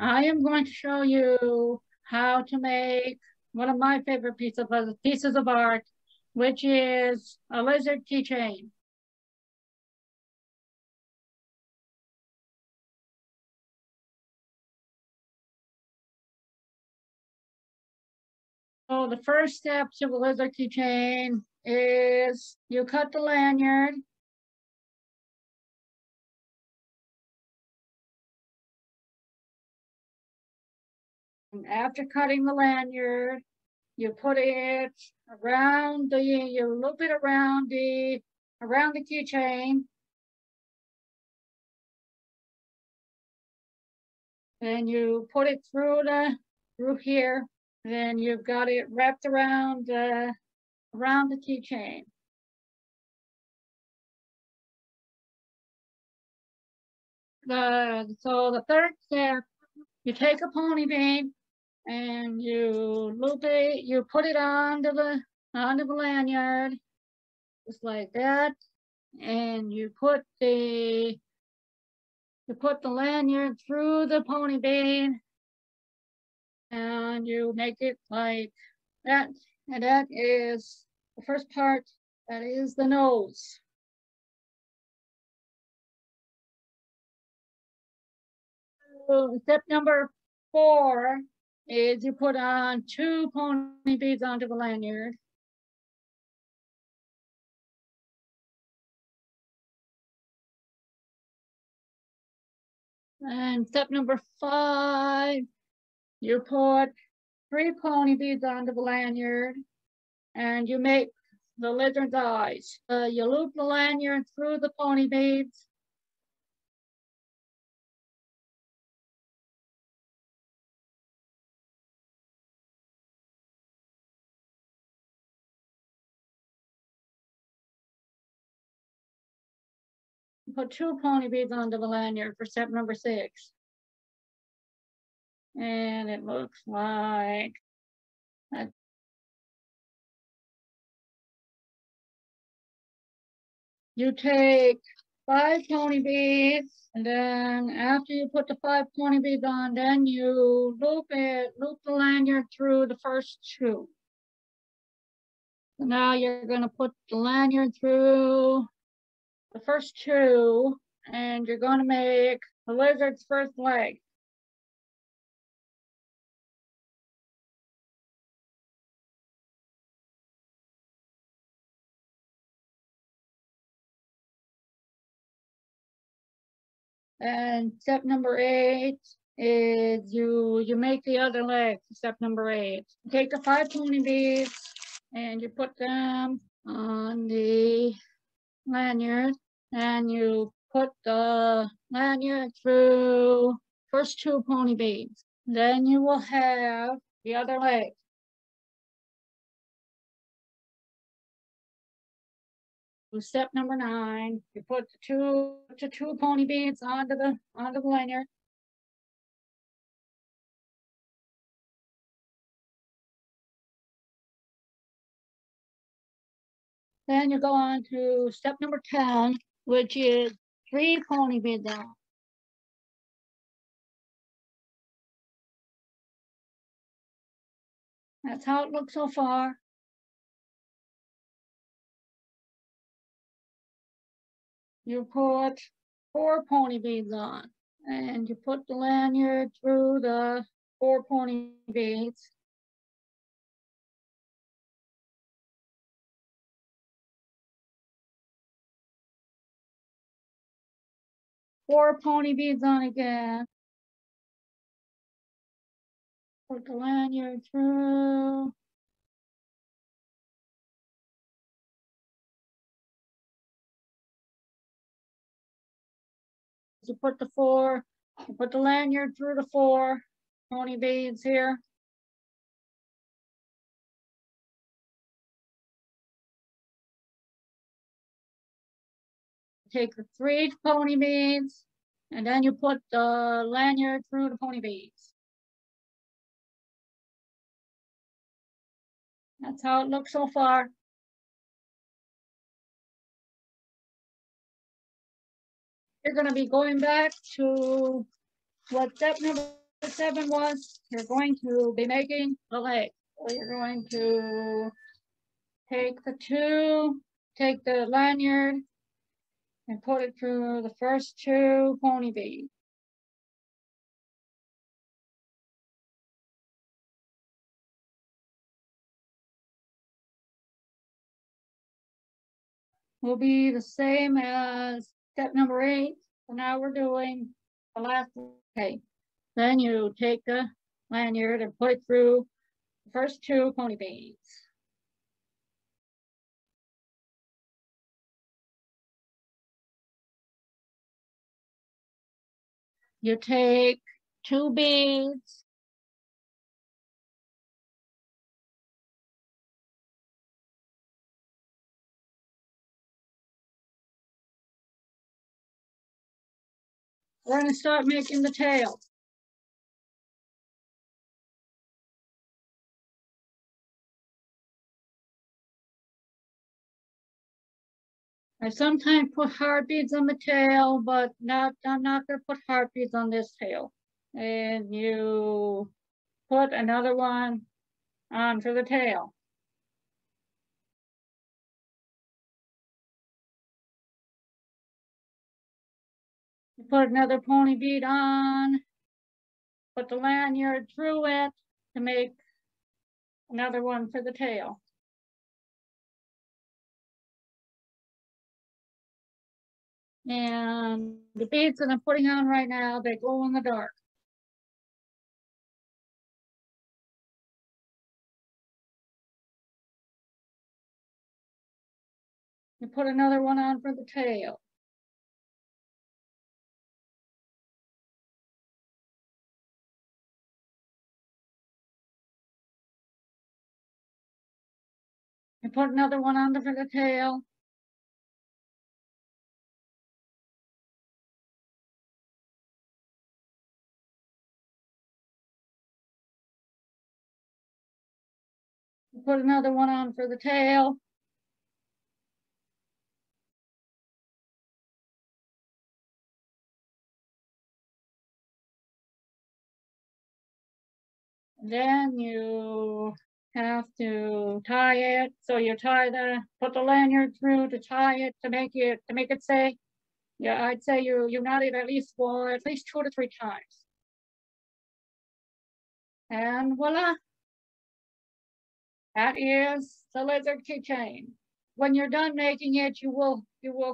I am going to show you how to make one of my favorite pieces of art, which is a lizard keychain. So the first step to the lizard keychain is you cut the lanyard. And after cutting the lanyard, you put it around you loop it around the keychain. And you put it through here. Then you've got it wrapped around the keychain. So the third step, you take a pony bead and you loop it, you put it onto the lanyard, just like that, and you put the lanyard through the pony bead, and you make it like that. And that is the first part. That is the nose. So step number 4 is you put on 2 pony beads onto the lanyard. And step number 5, you put 3 pony beads onto the lanyard, and you make the lizard's eyes. You loop the lanyard through the pony beads. Put 2 pony beads onto the lanyard for step number 6. And it looks like that. You take 5 pony beads, and then after you put the 5 pony beads on, then you loop the lanyard through the first 2. So now you're going to put the lanyard through the first 2, and you're going to make the lizard's first leg. And step number 8 is you make the other leg. Step number 8. You take the 5 pony beads and you put them on the lanyard, and you put the lanyard through first 2 pony beads. Then you will have the other leg. Step number 9, you put the two pony beads onto the lanyard. Then you go on to step number 10, which is 3 pony beads on. That's how it looks so far. You put 4 pony beads on, and you put the lanyard through the 4 pony beads. Four pony beads on again. Put the lanyard through. You put the lanyard through the 4 pony beads here. Take the 3 pony beads, and then you put the lanyard through the pony beads. That's how it looks so far. You're going to be going back to what step number The 7 was you're going to be making the leg. So you're going to take the lanyard and put it through the first 2 pony beads. Will be the same as step number 8. So now we're doing the last. Okay. Then you take the lanyard and put it through the first 2 pony beads. You take 2 beads. We're going to start making the tail. I sometimes put heart beads on the tail, but I'm not going to put heart beads on this tail. And you put another one on for the tail. You put another pony bead on, put the lanyard through it to make another one for the tail. And the beads that I'm putting on right now, they glow in the dark. You put another one on for the tail. You put another one on for the tail. You put another one on for the tail. Then you have to tie it. So you put the lanyard through to tie it, to make it say, yeah, I'd say you knot it at least 2 to 3 times. And voila, that is the lizard keychain. When you're done making it, you will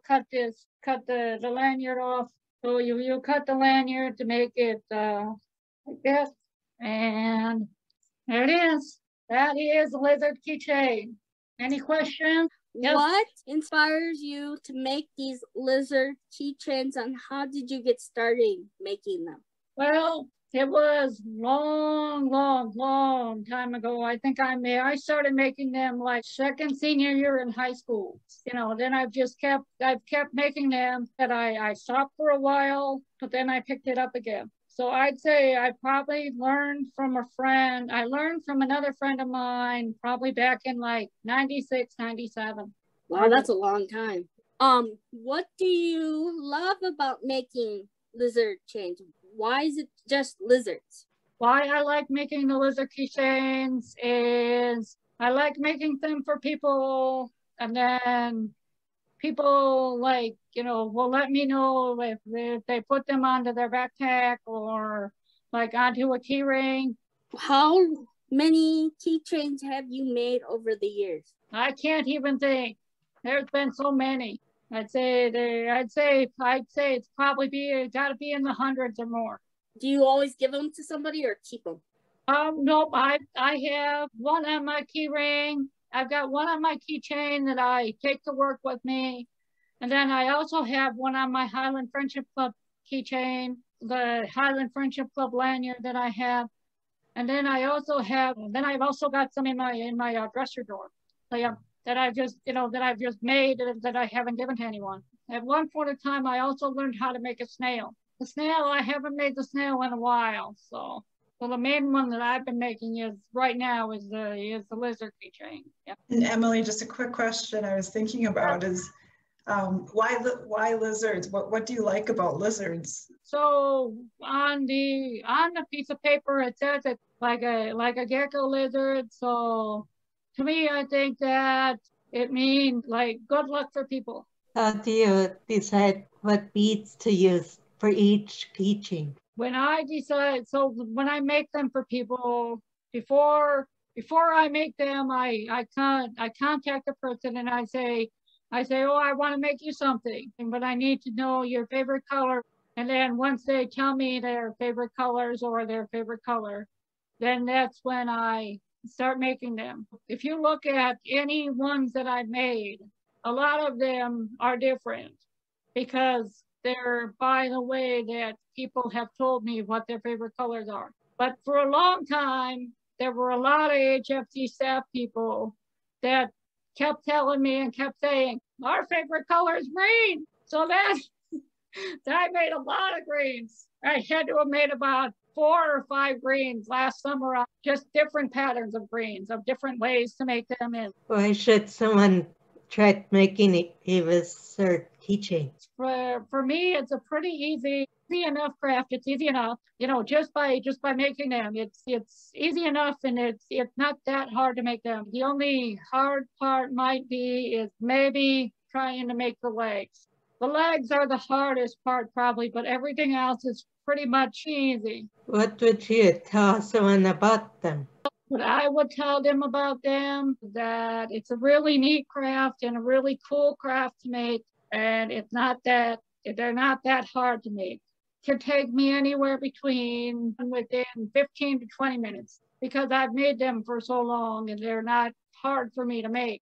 cut the lanyard off. So you cut the lanyard to make it like this. And there it is. That is a lizard keychain. Any questions? Yes. What inspires you to make these lizard keychains, and how did you get started making them? Well, it was long time ago. I think I started making them like second, senior year in high school. You know, then I've kept making them. That I stopped for a while, but then I picked it up again. So I'd say I probably learned from a friend. I learned from another friend of mine probably back in like 96, 97. Wow, that's a long time. What do you love about making lizard chains? Why is it just lizards? Why I like making the lizard keychains is I like making them for people, and then people like, you know, will let me know if they put them onto their backpack or like onto a key ring. How many keychains have you made over the years? I can't even think. There's been so many. I'd say it's probably gotta be in the hundreds or more. Do you always give them to somebody or keep them? Nope. I have one on my key ring. I've got one on my keychain that I take to work with me. And then I also have one on my Highland Friendship Club keychain, the Highland Friendship Club lanyard that I have. And then I've also got some in my dresser drawer. So yeah, that I've just made that I haven't given to anyone. At one point in time, I also learned how to make a snail. The snail, I haven't made the snail in a while. So the main one that I've been making is the lizard keychain. Yeah. And Emily, just a quick question I was thinking about is, Why lizards? What do you like about lizards? So on the piece of paper it says it's like a gecko lizard. So to me, I think that it means like good luck for people. How do you decide what beads to use for each keychain? When I decide, so when I make them for people, before I make them, I contact the person and I say, oh, I want to make you something, but I need to know your favorite color. And then once they tell me their favorite colors or their favorite color, then that's when I start making them. If you look at any ones that I've made, a lot of them are different because they're by the way that people have told me what their favorite colors are. But for a long time, there were a lot of HFC staff people that kept telling me and kept saying, our favorite color is green. So that I made a lot of greens. I had to have made about 4 or 5 greens last summer, just different patterns of greens, of different ways to make them in. Why should someone try making a lizard keychain? For me, it's a pretty easy enough craft. It's easy enough, just by making them. It's easy enough, and it's not that hard to make them. The only hard part might be is maybe trying to make the legs. The legs are the hardest part probably, but everything else is pretty much easy. What would you tell someone about them? What I would tell them about them is that it's a really neat craft and a really cool craft to make, and they're not that hard to make. It can take me anywhere within 15 to 20 minutes because I've made them for so long and they're not hard for me to make.